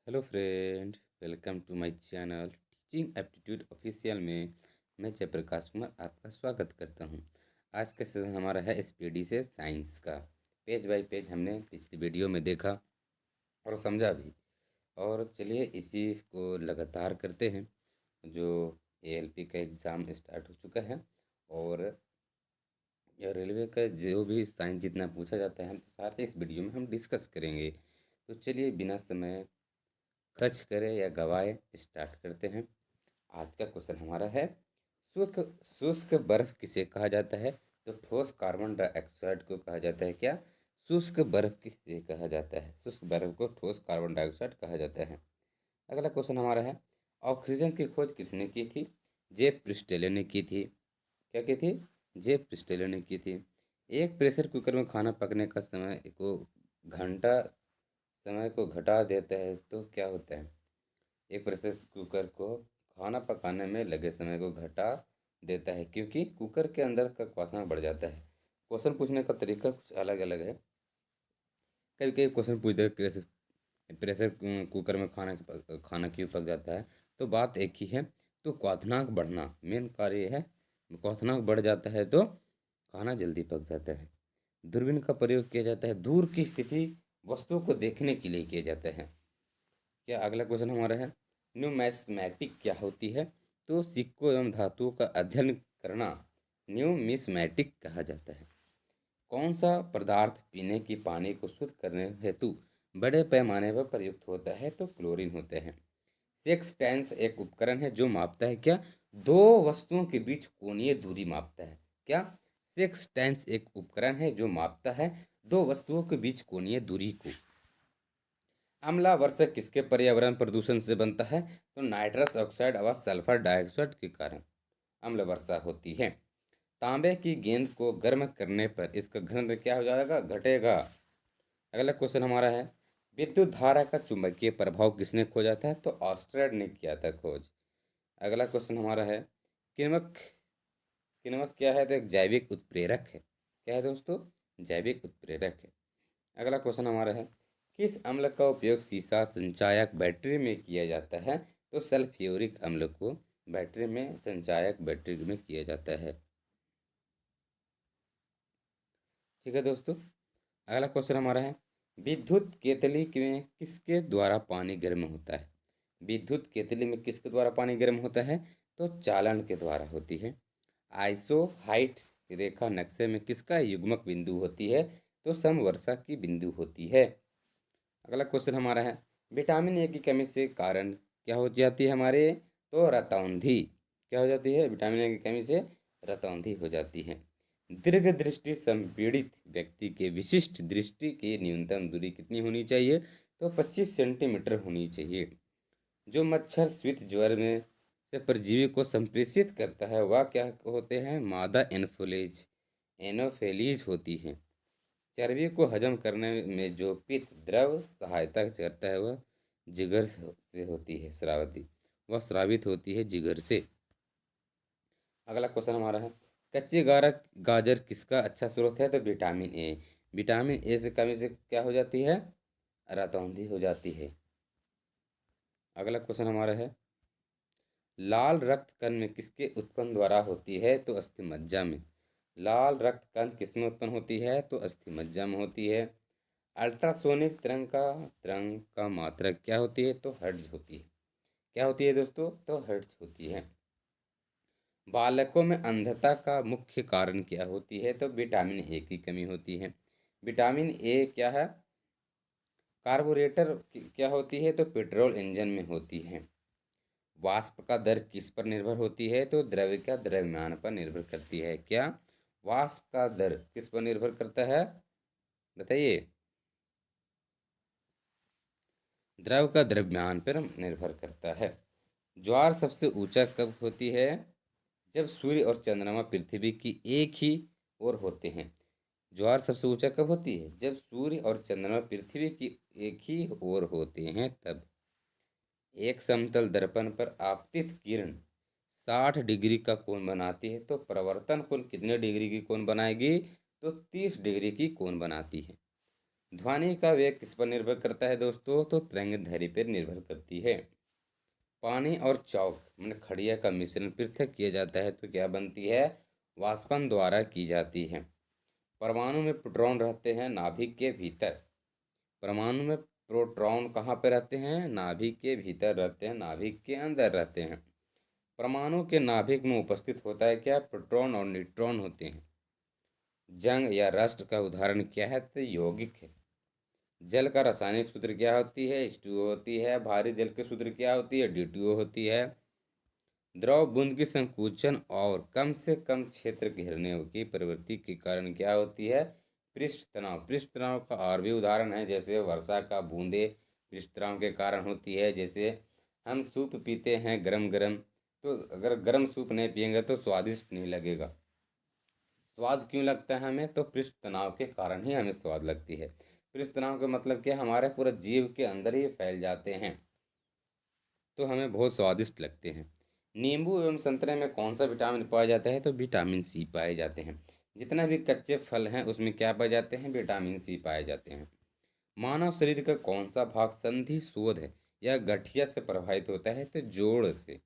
Hello friend, welcome to my channel teaching aptitude official में मैं जयप्रकाश कुमार आपका स्वागत करता हूं। आज का सेशन हमारा है स्पीडी से साइंस का। पेज बाय पेज हमने पिछली वीडियो में देखा और समझा भी। और चलिए इसी को लगातार करते हैं। जो एएलपी का एग्ज़ाम स्टार्ट हो चुका है और या रेलवे का जो भी साइंस जितना पूछा जाता है हम सारे इस वीडियो में हम डिस्कस करेंगे। तो चलिए बिना समय खर्च करें या गवाए स्टार्ट करते हैं। आज का क्वेश्चन हमारा है, शुष्क शुष्क बर्फ किसे कहा जाता है? तो ठोस कार्बन डाइऑक्साइड को कहा जाता है क्या? शुष्क बर्फ किसे कहा जाता है? शुष्क बर्फ को ठोस कार्बन डाइऑक्साइड कहा जाता है। अगला क्वेश्चन हमारा है, ऑक्सीजन की खोज किसने की थी? जे प्रिस्टेले ने की थी। क्या की थी? जे प्रिस्टेले ने की थी। एक प्रेशर कुकर में खाना पकने का घंटा समय को घटा देता है तो क्या होता है? एक प्रेशर कुकर को खाना पकाने में लगे समय को घटा देता है क्योंकि कुकर के अंदर का क्वथनांक बढ़ जाता है। क्वेश्चन पूछने का तरीका कुछ अलग अलग है। कभी कभी क्वेश्चन पूछ दे प्रेशर प्रेशर कुकर में खाना क्यों पक जाता है, तो बात एक ही है। तो क्वथनांक बढ़ना मेन कार्य है। क्वथनांक बढ़ जाता है तो खाना जल्दी पक जाता है। दूरबीन का प्रयोग किया जाता है दूर की स्थिति वस्तुओं को देखने के लिए किया जाता है। क्या अगला क्वेश्चन हमारा है, न्यूमैस्मैटिक क्या होती है? तो सिक्कों एवं धातुओं का अध्ययन करना न्यूमिस्मैटिक कहा जाता है। कौन सा पदार्थ पीने की पानी को शुद्ध करने हेतु बड़े पैमाने पर प्रयुक्त होता है? तो क्लोरीन होते हैं। सेक्सटेंस एक उपकरण है जो मापता है क्या? दो वस्तुओं के बीच कोणीय दूरी मापता है। क्या? सेक्सटेंस एक उपकरण है जो मापता है दो वस्तुओं के बीच कोणीय दूरी को। अम्ला वर्षा किसके पर्यावरण प्रदूषण से बनता है? तो नाइट्रस ऑक्साइड व सल्फर डाइऑक्साइड के कारण अम्ल वर्षा होती है। तांबे की गेंद को गर्म करने पर इसका घनत्व क्या हो जाएगा? घटेगा। अगला क्वेश्चन हमारा है, विद्युत धारा का चुंबकीय प्रभाव किसने खोजा था? तो ऑस्ट्रेड ने किया था खोज। अगला क्वेश्चन हमारा है, किण्वक किण्वक क्या है? तो एक जैविक उत्प्रेरक है। क्या है दोस्तों? जैविक उत्प्रेरक है। अगला क्वेश्चन हमारा है, किस अम्ल का उपयोग सीसा संचायक बैटरी में किया जाता है? तो सल्फ्यूरिक अम्ल को बैटरी में संचायक बैटरी में किया जाता है। ठीक है दोस्तों। अगला क्वेश्चन हमारा है, विद्युत केतली में किसके द्वारा पानी गर्म होता है? विद्युत केतली में किसके द्वारा पानी गर्म होता है? तो चालन के द्वारा होती है। आइसो हाइट रेखा नक्शे में किसका युग्मक बिंदु होती है? तो समवर्षा की बिंदु होती है। अगला क्वेश्चन हमारा है, विटामिन ए की कमी से कारण क्या हो जाती है हमारे? तो रतौंधी। क्या हो जाती है? विटामिन ए की कमी से रतौंधी हो जाती है। दीर्घ दृष्टि संपीड़ित व्यक्ति के विशिष्ट दृष्टि की न्यूनतम दूरी कितनी होनी चाहिए? तो 25 सेंटीमीटर होनी चाहिए। जो मच्छर श्वेत ज्वर में से परजीवी को संप्रेषित करता है वह क्या होते हैं? मादा एनोफिलीज एनोफिलीज होती है। चर्बी को हजम करने में जो पित्त द्रव सहायता करता है वह जिगर से होती है स्रावित। वह स्रावित होती है जिगर से। अगला क्वेश्चन हमारा है, कच्चे गाजर किसका अच्छा स्रोत है? तो विटामिन ए। विटामिन ए से कमी से क्या हो जाती है? रतौंधी हो जाती है। अगला क्वेश्चन हमारा है, लाल रक्त कण में किसके उत्पन्न द्वारा होती है? तो अस्थिमज्जा में। लाल रक्त कण किसमें उत्पन्न होती है? तो अस्थिमज्जा में होती है। अल्ट्रासोनिक तरंग का मात्रक क्या होती है? तो हर्ट्ज होती है। क्या होती है दोस्तों? तो हर्ट्ज होती है। बालकों में अंधता का मुख्य कारण क्या होती है? तो विटामिन ए की कमी होती है। विटामिन ए क्या है? कार्बोरेटर क्या होती है? तो पेट्रोल इंजन में होती है। वाष्प का दर किस पर निर्भर होती है? तो द्रव्य का द्रव्यमान पर निर्भर करती है। क्या? वाष्प का दर किस पर निर्भर करता है? बताइए। द्रव का द्रव्यमान पर निर्भर करता है। ज्वार सबसे ऊंचा कब होती है? जब सूर्य और चंद्रमा पृथ्वी की एक ही ओर होते हैं। ज्वार सबसे ऊंचा कब होती है? जब सूर्य और चंद्रमा पृथ्वी की एक ही ओर होते हैं तब। एक समतल दर्पण पर आपतित किरण 60 डिग्री का कोण बनाती है तो प्रवर्तन कोण कितने डिग्री की कोण बनाएगी? तो 30 डिग्री की कोण बनाती है। ध्वनि का वेग किस पर निर्भर करता है दोस्तों? तो तरंग दैर्ध्य पर निर्भर करती है। पानी और चौक मैंने खड़िया का मिश्रण पृथक किया जाता है तो क्या बनती है? वाष्पन द्वारा की जाती है। परमाणु में प्रोटॉन रहते हैं नाभिक के भीतर। परमाणु में प्रोटॉन कहाँ पे रहते हैं? नाभिक के भीतर रहते हैं, नाभिक के अंदर रहते हैं। परमाणु के नाभिक में उपस्थित होता है क्या? प्रोटॉन और न्यूट्रॉन होते हैं। जंग या रस्ट का उदाहरण क्या है? तो यौगिक है। जल का रासायनिक सूत्र क्या होती है? H2O होती है। भारी जल के सूत्र क्या होती है? D2O होती है। द्रव बूंद की संकुचन और कम से कम क्षेत्र घेरने की प्रवृत्ति के कारण क्या होती है? पृष्ठ तनाव। पृष्ठ तनाव का और भी उदाहरण है, जैसे वर्षा का बूंदे पृष्ठ तनाव के कारण होती है। जैसे हम सूप पीते हैं गरम गरम, तो अगर गर्म सूप नहीं पियेंगे तो स्वादिष्ट नहीं लगेगा। स्वाद क्यों लगता है हमें? तो पृष्ठ तनाव के कारण ही हमें स्वाद लगती है। पृष्ठ तनाव का मतलब क्या? हमारे पूरे जीव के अंदर ही फैल जाते हैं तो हमें बहुत स्वादिष्ट लगते हैं। नींबू एवं संतरे में कौन सा विटामिन पाया जाता है? तो विटामिन सी पाए जाते हैं। जितना भी कच्चे फल हैं उसमें क्या पाए जाते हैं? विटामिन सी पाए जाते हैं। मानव शरीर का कौन सा भाग संधि शोध है या गठिया से प्रभावित होता है? तो जोड़ से।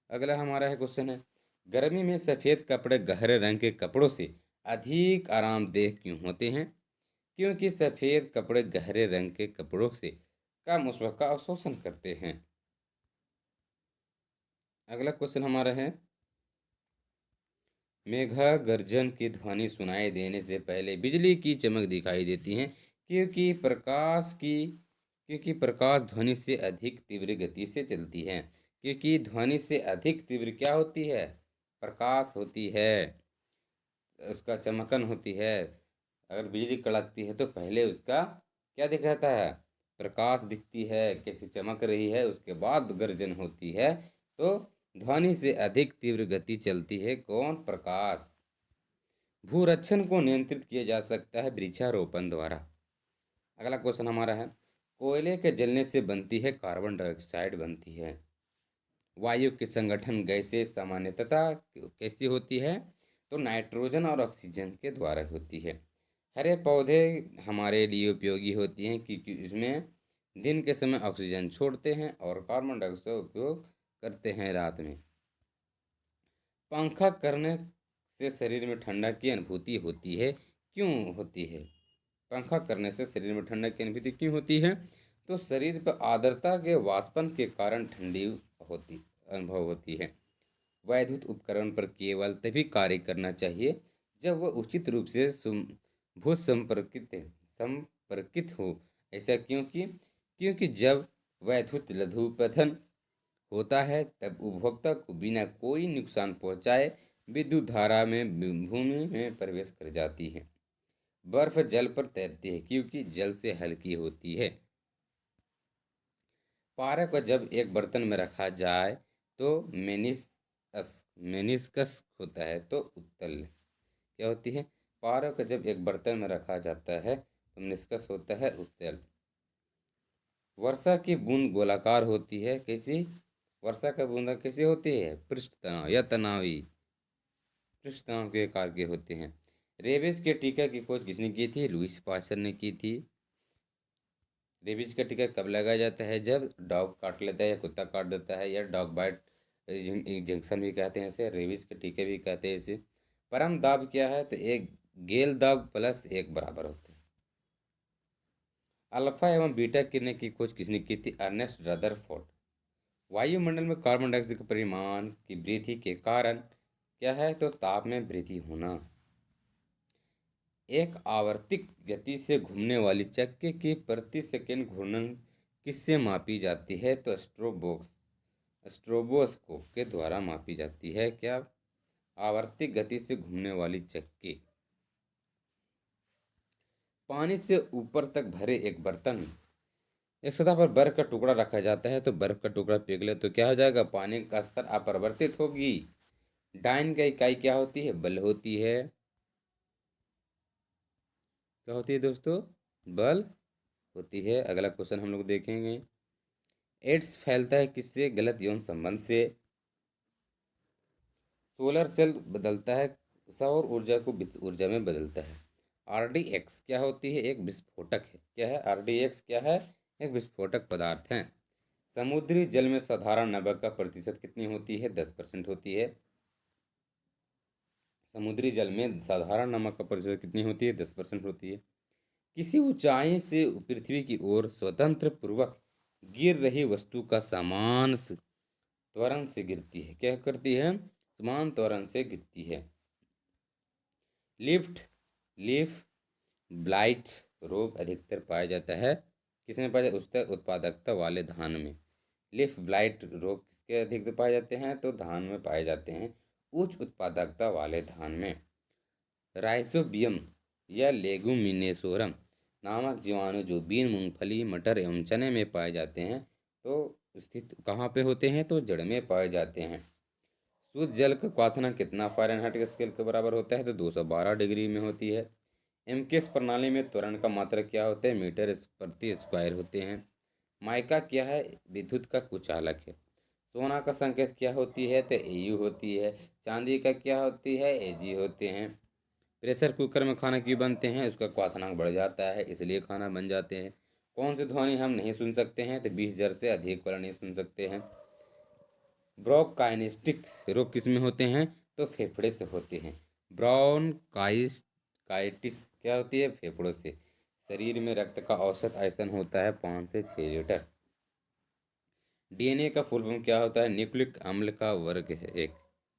अगला हमारा है क्वेश्चन है, गर्मी में सफ़ेद कपड़े गहरे रंग के कपड़ों से अधिक आरामदेह क्यों होते हैं? क्योंकि सफ़ेद कपड़े गहरे रंग के कपड़ों से कम ऊष्मा का अवशोषण करते हैं। अगला क्वेश्चन हमारा है, मेघा गर्जन की ध्वनि सुनाई देने से पहले बिजली की चमक दिखाई देती है क्योंकि प्रकाश ध्वनि से अधिक तीव्र गति से चलती है। क्योंकि ध्वनि से अधिक तीव्र क्या होती है? प्रकाश होती है, उसका चमकन होती है। अगर बिजली कड़कती है तो पहले उसका क्या दिखाता है? प्रकाश दिखती है, कैसी चमक रही है, उसके बाद गर्जन होती है। तो ध्वनि से अधिक तीव्र गति चलती है कौन? प्रकाश। भूरक्षण को नियंत्रित किया जा सकता है वृक्षारोपण द्वारा। अगला क्वेश्चन हमारा है, कोयले के जलने से बनती है कार्बन डाइऑक्साइड बनती है। वायु के संगठन गैसें सामान्यतः कैसी होती है? तो नाइट्रोजन और ऑक्सीजन के द्वारा होती है। हरे पौधे हमारे लिए उपयोगी होती हैं क्योंकि इसमें दिन के समय ऑक्सीजन छोड़ते हैं और कार्बन डाइऑक्साइड उपयोग करते हैं रात में। पंखा करने से शरीर में ठंडा की अनुभूति होती है, क्यों होती है? पंखा करने से शरीर में ठंडक की अनुभूति क्यों होती है? तो शरीर पर आर्द्रता के वाष्पन के कारण ठंडी होती अनुभव होती है। वैद्युत उपकरण पर केवल तभी कार्य करना चाहिए जब वह उचित रूप से भू संपर्कित हो। ऐसा क्योंकि क्योंकि जब वैद्युत लघुपथन होता है तब उपभोक्ता को बिना कोई नुकसान पहुंचाए विद्युत धारा में भूमि में प्रवेश कर जाती है। बर्फ जल पर तैरती है क्योंकि जल से हल्की होती है। पारक को जब एक बर्तन में रखा जाए तो मेनिस्कस होता है तो उत्तल क्या होती है? पारक को जब एक बर्तन में रखा जाता है तो मेनिस्कस होता है उत्तल। वर्षा की बूंद गोलाकार होती है, कैसी? वर्षा का बूंदा कैसी होती है? पृष्ठ तनाव या तनावी पृष्ठ तनाव के आकार के होते हैं। रेबीज के टीका की खोज किसने की थी? लुईस पास्चर ने की थी। रेबीज का टीका कब लगाया जाता है? जब डॉग काट लेता है या कुत्ता काट देता है, या डॉग बाइट इंजेक्शन भी कहते हैं इसे, रेबीज के टीके भी कहते हैं इसे। परम दाब क्या है? तो एक गेल दाब प्लस एक बराबर होते हैं। अल्फा एवं बीटा किरणें की खोज किसने की थी? Ernest Rutherford. वायुमंडल में कार्बन डाइऑक्साइड के परिमाण की वृद्धि के कारण क्या है? तो ताप में वृद्धि होना। एक आवर्तिक गति से घूमने वाली चक्के की प्रति सेकंड घूर्णन किससे मापी जाती है? तो स्ट्रोबोस्कोप के द्वारा मापी जाती है। क्या? आवर्तिक गति से घूमने वाली चक्के। पानी से ऊपर तक भरे एक बर्तन में एक सतह पर बर्फ का टुकड़ा रखा जाता है तो बर्फ का टुकड़ा पिघले तो क्या हो जाएगा? पानी का स्तर अपरिवर्तित होगी। डाइन का इकाई क्या होती है? बल होती है। क्या होती है दोस्तों? बल होती है। अगला क्वेश्चन हम लोग देखेंगे, एड्स फैलता है किससे? गलत यौन संबंध से। सोलर सेल बदलता है, सौर ऊर्जा को विद्युत ऊर्जा में बदलता है। RDX क्या होती है? एक विस्फोटक है। क्या है? RDX क्या है? एक विस्फोटक पदार्थ है। समुद्री जल में साधारण नमक का प्रतिशत कितनी होती है? 10% होती है। समुद्री जल में साधारण नमक का प्रतिशत कितनी होती है? 10% होती है। किसी ऊंचाई से पृथ्वी की ओर स्वतंत्र पूर्वक गिर रही वस्तु का समान त्वरण से गिरती है। क्या करती है? समान त्वरण से गिरती है। लिफ्ट लीफ ब्लाइट रोग अधिकतर पाया जाता है किसमें पाया जाता है? उच्च उत्पादकता वाले धान में। लीफ ब्लाइट रोग किसके अधिकतर पाए जाते हैं? तो धान में पाए जाते हैं, उच्च उत्पादकता वाले धान में। राइजोबियम या लेगुमिनेसोरम नामक जीवाणु जो बीन, मूंगफली, मटर एवं चने में पाए जाते हैं, तो स्थित कहाँ पे होते हैं? तो जड़ में पाए जाते हैं। शुद्ध जल का क्वथनांक कितना फ़ारेनहाइट के स्केल के बराबर होता है? तो 212 डिग्री में होती है। एमकेएस प्रणाली में त्वरण का मात्रक क्या होता है? मीटर प्रति स्क्वायर होते हैं। माइका क्या है? विद्युत का कुचालक है। सोना का संकेत क्या होती है? तो एयू होती है। चांदी का क्या होती है? एजी होते हैं। प्रेशर कुकर में खाना क्यों बनते हैं? उसका क्वथनांक बढ़ जाता है, इसलिए खाना बन जाते हैं। कौन सी ध्वनि हम नहीं सुन सकते हैं? तो 20 हज़ार से अधिक वाला नहीं सुन सकते हैं। ब्रोंकाइटिस रोग किस में होते हैं? तो फेफड़े से होते हैं। ब्रोंकाइटिस क्या होती है? फेफड़ों से। शरीर में रक्त का औसत आयतन होता है 5 से 6 लीटर। डीएनए का फुल फॉर्म क्या होता है? न्यूक्लिक अम्ल का वर्ग है एक।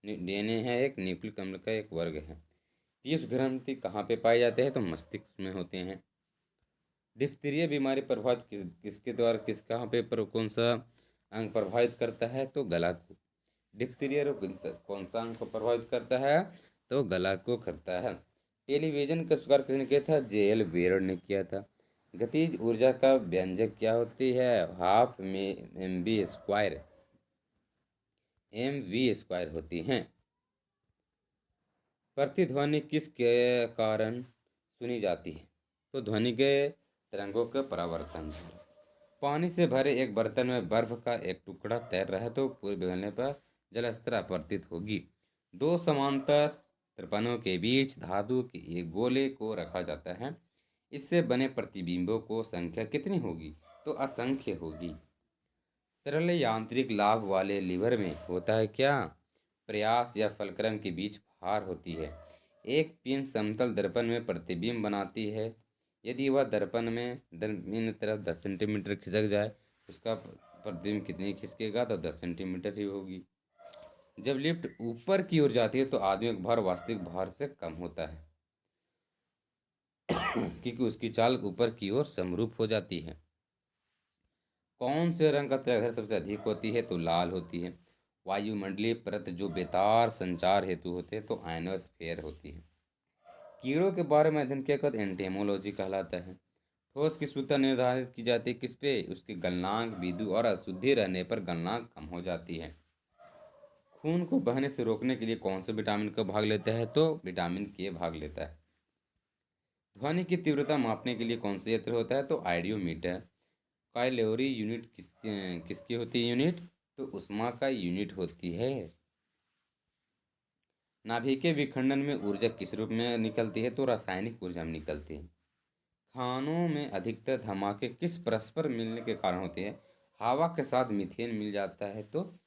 डीएनए है एक न्यूक्लिक अम्ल का एक वर्ग है। पीयूष ग्रंथि कहाँ पे पाए जाते हैं? तो मस्तिष्क में होते हैं। डिप्थीरिया बीमारी प्रभावित किसके द्वारा कहाँ पे कौन सा अंग प्रभावित करता है? तो गला को। डिप्थीरिया रोग कौन सा अंग को प्रभावित करता है? तो गला को करता है। टेलीविजन का आविष्कार किसने किया था? जेएल बेयर ने किया था। गतिज ऊर्जा का व्यंजक क्या होती है? हाफ में एम वी स्क्वायर होती हैं। प्रतिध्वनि किस के कारण सुनी जाती है? तो ध्वनि के तरंगों के परावर्तन। पानी से भरे एक बर्तन में बर्फ का एक टुकड़ा तैर रहा है, तो पूरे पिघलने पर जल स्तर अपवर्तित होगी। दो समांतर दर्पणों के बीच धातु के एक गोले को रखा जाता है। इससे बने प्रतिबिंबों को संख्या कितनी होगी? तो असंख्य होगी। सरल यांत्रिक लाभ वाले लीवर में होता है क्या? प्रयास या फलक्रम के बीच भार होती है। एक पिन समतल दर्पण में प्रतिबिंब बनाती है। यदि वह दर्पण में दाहिनी तरफ 10 सेंटीमीटर खिसक जाए, उसका प्रतिबिंब कितनी खिसकेगा? तो 10 सेंटीमीटर ही होगी। जब लिफ्ट ऊपर की ओर जाती है तो आदमी का भार वास्तविक भार से कम होता है क्योंकि उसकी चाल ऊपर की ओर समरूप हो जाती है। कौन से रंग का त्रिज्या सबसे अधिक होती है? तो लाल होती है। वायुमंडलीय परत जो बेतार संचार हेतु होते हैं, तो आयनोस्फीयर होती है। कीड़ों के बारे में अध्ययन क्या कहते हैं? एंटेमोलॉजी कहलाता है। ठोस की शुद्धता निर्धारित की जाती है किस पे? उसके गलनांक बिंदु और अशुद्धि रहने पर गलनांक कम हो जाती है। खून को बहने से रोकने के लिए कौन से विटामिन का भाग लेता है? तो विटामिन के भाग लेता है। ध्वनि की तीव्रता मापने के लिए कौन सा यंत्र होता है? तो आइडियोमीटर। कैलोरी यूनिट किसकी होती है? यूनिट तो ऊष्मा का यूनिट होती है। नाभिकीय विखंडन में ऊर्जा किस रूप में निकलती है? तो रासायनिक ऊर्जा में निकलती है। खानों में अधिकतर धमाके किस परस्पर मिलने के कारण होते हैं? हवा के साथ मीथेन मिल जाता है, तो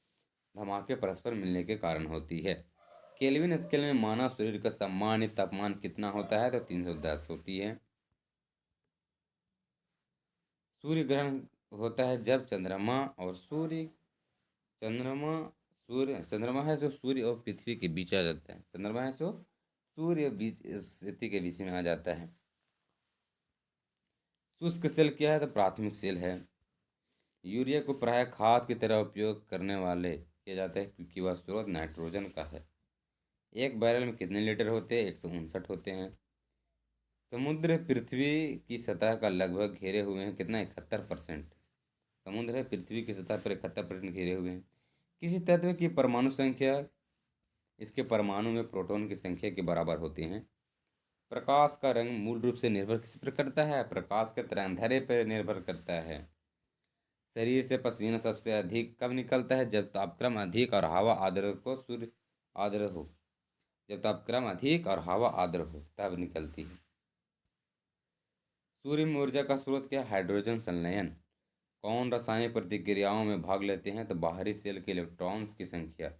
धमाके परस्पर मिलने के कारण होती है। केल्विन स्केल में मानव शरीर का सामान्य तापमान कितना होता है? तो 310 होती है। सूर्य ग्रहण होता है जब चंद्रमा है सो सूर्य और पृथ्वी के बीच आ जाता है। चंद्रमा है सो सूर्य और बीच पृथ्वी के बीच में आ जाता है। शुष्क सेल क्या है? तो प्राथमिक सेल है। यूरिया को प्रायः खाद की तरह उपयोग करने वाले किया जाता है क्योंकि वह स्रोत नाइट्रोजन का है। एक बैरल में कितने लीटर होते हैं? 159 होते हैं। समुद्र पृथ्वी की सतह का लगभग घेरे हुए हैं कितना? 71%। समुद्र है पृथ्वी की सतह पर 71% घेरे हुए हैं। किसी तत्व की परमाणु संख्या इसके परमाणु में प्रोटॉन की संख्या के बराबर होते हैं। प्रकाश का रंग मूल रूप से निर्भर किस पर करता है? प्रकाश के तरंगदैर्घ्य पर निर्भर करता है। शरीर से पसीना सबसे अधिक कब निकलता है? जब तापक्रम अधिक और हवा आर्द्र को सूर्य आर्द्र हो। जब तापक्रम अधिक और हवा आर्द्र हो तब निकलती है। सूर्य में ऊर्जा का स्रोत क्या है? हाइड्रोजन संलयन। कौन रासायनिक प्रतिक्रियाओं में भाग लेते हैं? तो बाहरी सेल के इलेक्ट्रॉन्स की संख्या।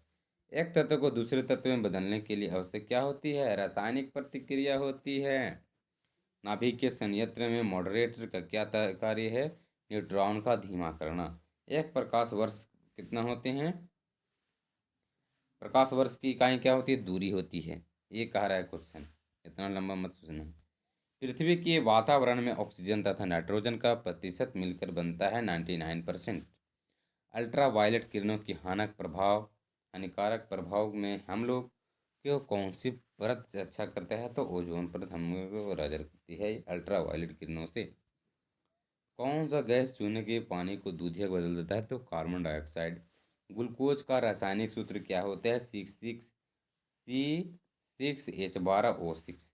एक तत्व को दूसरे तत्व में बदलने के लिए आवश्यक क्या होती है? रासायनिक प्रतिक्रिया होती है। नाभिक के संयंत्र में मॉडरेटर का क्या कार्य है? न्यूट्रॉन का धीमा करना। एक प्रकाश वर्ष कितना होते हैं? प्रकाश वर्ष की इकाई क्या होती है? दूरी होती है। ये कह रहा है क्वेश्चन, इतना लंबा मत सोचना। पृथ्वी के वातावरण में ऑक्सीजन तथा नाइट्रोजन का प्रतिशत मिलकर बनता है 99%। अल्ट्रा वायलेट किरणों की हानिकारक प्रभाव में हम लोग को कौन सी परत अच्छा करता है? तो ओजोन परत हम लोग को रक्षा करती है अल्ट्रा वायलेट किरणों से। कौन सा गैस चूने के पानी को दूधिया बदल देता है? तो कार्बन डाइऑक्साइड। ग्लूकोज का रासायनिक सूत्र क्या होता है? C6H12O6।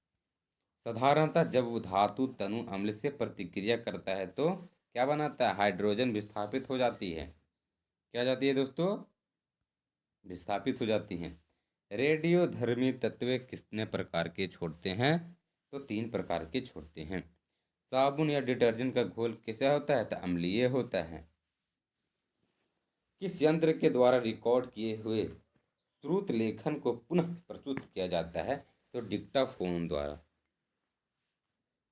साधारणतः जब वो धातु तनु अम्ल से प्रतिक्रिया करता है तो क्या बनाता है? हाइड्रोजन विस्थापित हो जाती है। क्या जाती है दोस्तों? विस्थापित हो जाती हैं। रेडियोधर्मी तत्व कितने प्रकार के छोड़ते हैं? तो 3 प्रकार के छोड़ते हैं। साबुन या डिटर्जेंट का घोल कैसा होता है? तो अम्लीय होता है। किस यंत्र के द्वारा रिकॉर्ड किए हुए श्रुत लेखन को पुनः प्रस्तुत किया जाता है? तो डिक्टाफोन द्वारा।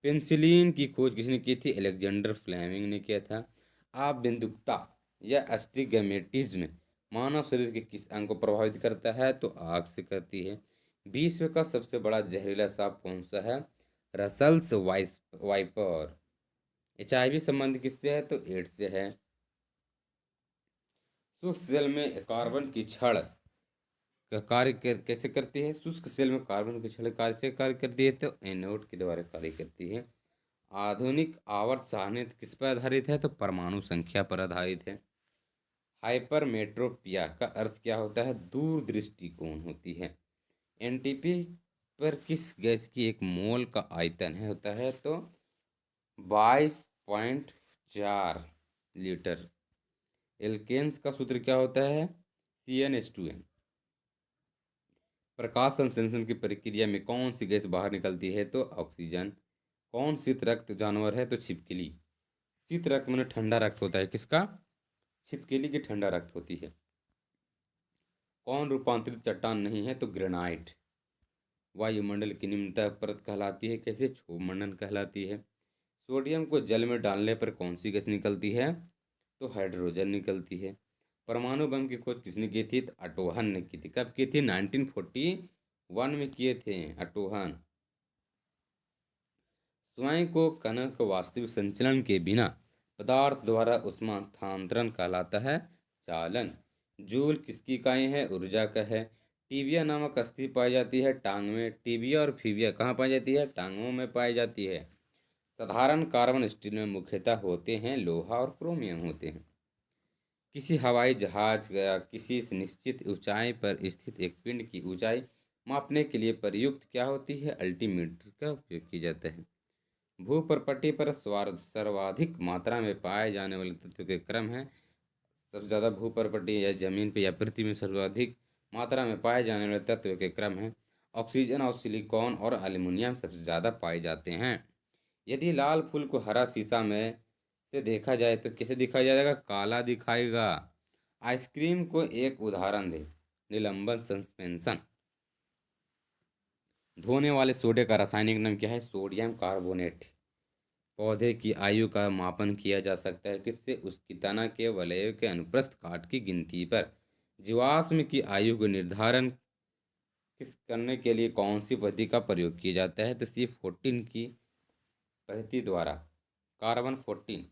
पेंसिलिन की खोज किसने की थी? अलेक्जेंडर फ्लेमिंग ने किया था। आप बिंदुकता या अस्टिगमेटिज्म मानव शरीर के किस अंग को प्रभावित करता है? तो आग से करती है। विश्व का सबसे बड़ा जहरीला सांप कौन सा है? Russell's wiper. HIV संबंध किससे है? तो एड्स से है। शुष्क सेल में कार्बन की छड़ का कार्य कैसे करती है? शुष्क सेल में कार्बन की छड़ कार्य से कार्य करती है तो एनोड के द्वारा कार्य करती है। आधुनिक आवर्त सारणी किस पर आधारित है? तो परमाणु संख्या पर आधारित है। हाइपरमेट्रोपिया का अर्थ क्या होता है? दूर दृष्टिकोण होती है। एनटीपी पर किस गैस की एक मोल का आयतन है होता है? तो 22.4 लीटर। एल्केन्स का सूत्र क्या होता है? CnH2n। प्रकाश संश्लेषण की प्रक्रिया में कौन सी गैस बाहर निकलती है? तो ऑक्सीजन। कौन शीत रक्त जानवर है? तो छिपकली। शीत रक्त में ठंडा रक्त होता है, किसका? छिपकली की ठंडा रक्त होती है। कौन रूपांतरित चट्टान नहीं है? तो ग्रेनाइट। वायुमंडल की निम्नतम परत कहलाती है, कैसे? क्षोभ मंडल कहलाती है। सोडियम को जल में डालने पर कौन सी गैस निकलती है? तो हाइड्रोजन निकलती है। परमाणु बम की खोज किसने की थी? तो अटोहन ने की थी। कब की थी? 1941 में किए थे अटोहन। स्वयं को कणक वास्तविक संचलन के बिना पदार्थ द्वारा ऊष्मा स्थानांतरण कहलाता है चालन। जूल किसकी इकाई है? ऊर्जा का है। टीबिया नामक अस्थि पाई जाती है टांग में। टीबिया और फीबिया कहाँ पाई जाती है? टांगों में पाई जाती है। साधारण कार्बन स्टील में मुख्यतः होते हैं लोहा और क्रोमियम होते हैं। किसी हवाई जहाज या किसी निश्चित ऊंचाई पर स्थित एक पिंड की ऊंचाई मापने के लिए प्रयुक्त क्या होती है? अल्टीमीटर का उपयोग किया जाता है। भूपर्पट्टी पर सर्वाधिक मात्रा में पाए जाने वाले तत्व के क्रम है। सबसे ज़्यादा भूपर्पट्टी या जमीन पर या पृथ्वी में सर्वाधिक मात्रा में पाए जाने वाले तत्व के क्रम है। ऑक्सीजन और सिलिकॉन और एल्युमिनियम सबसे ज़्यादा पाए जाते हैं। यदि लाल फूल को हरा शीशा में से देखा जाए तो कैसे दिखाई जाएगा? काला दिखाएगा। आइसक्रीम को एक उदाहरण दे। निलंबन सस्पेंशन। धोने वाले सोडे का रासायनिक नाम क्या है? Sodium carbonate. पौधे की आयु का मापन किया जा सकता है किससे? उसकी तना के वलयों के अनुप्रस्थ काट की गिनती पर। जीवाश्म की आयु को निर्धारण किस करने के लिए कौन सी पद्धति का प्रयोग किया जाता है? तो C14 की पद्धति द्वारा। कार्बन 14।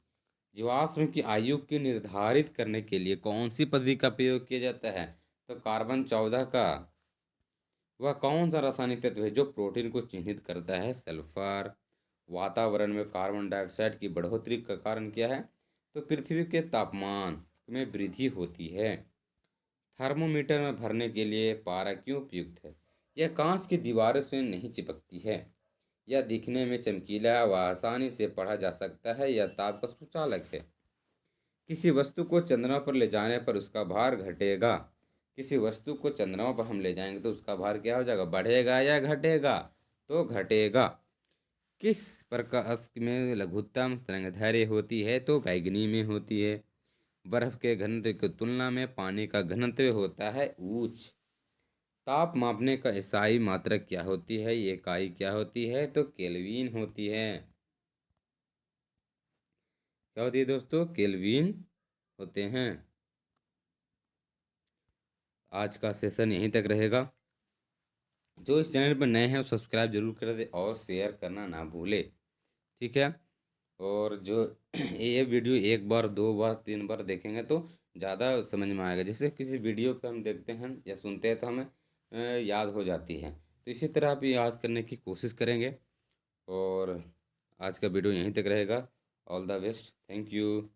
जीवाश्म की आयु को निर्धारित करने के लिए कौन सी पद्धति का प्रयोग किया जाता है? तो कार्बन 14 का। वह कौन सा रासायनिक तत्व है जो प्रोटीन को चिन्हित करता है? सल्फर। वातावरण में कार्बन डाइऑक्साइड की बढ़ोतरी का कारण क्या है? तो पृथ्वी के तापमान में वृद्धि होती है। थर्मोमीटर में भरने के लिए पारा क्यों उपयुक्त है? यह कांच की दीवारों से नहीं चिपकती है। यह दिखने में चमकीला व आसानी से पढ़ा जा सकता है। यह ताप का सुचालक है। किसी वस्तु को चंद्रमा पर ले जाने पर उसका भार घटेगा। किसी वस्तु को चंद्रमा पर हम ले जाएंगे तो उसका भार क्या हो जाएगा? बढ़ेगा या घटेगा? तो घटेगा। किस प्रकाश में लघुत्तम तरंगदैर्घ्य होती है? तो बैंगनी में होती है। बर्फ के घनत्व की तुलना में पानी का घनत्व होता है उच्च। ताप मापने का इकाई मात्रक क्या होती है? ये इकाई क्या होती है? तो केल्विन होती है। क्या होती है दोस्तों? केल्विन होते हैं। आज का सेशन यहीं तक रहेगा। जो इस चैनल पर नए हैं वो सब्सक्राइब जरूर कर दे और शेयर करना ना भूले। ठीक है। और जो ये वीडियो एक बार, दो बार, तीन बार देखेंगे तो ज़्यादा समझ में आएगा। जैसे किसी वीडियो को हम देखते हैं या सुनते हैं तो हमें याद हो जाती है, तो इसी तरह आप याद करने की कोशिश करेंगे। और आज का वीडियो यहीं तक रहेगा। All the best. Thank you.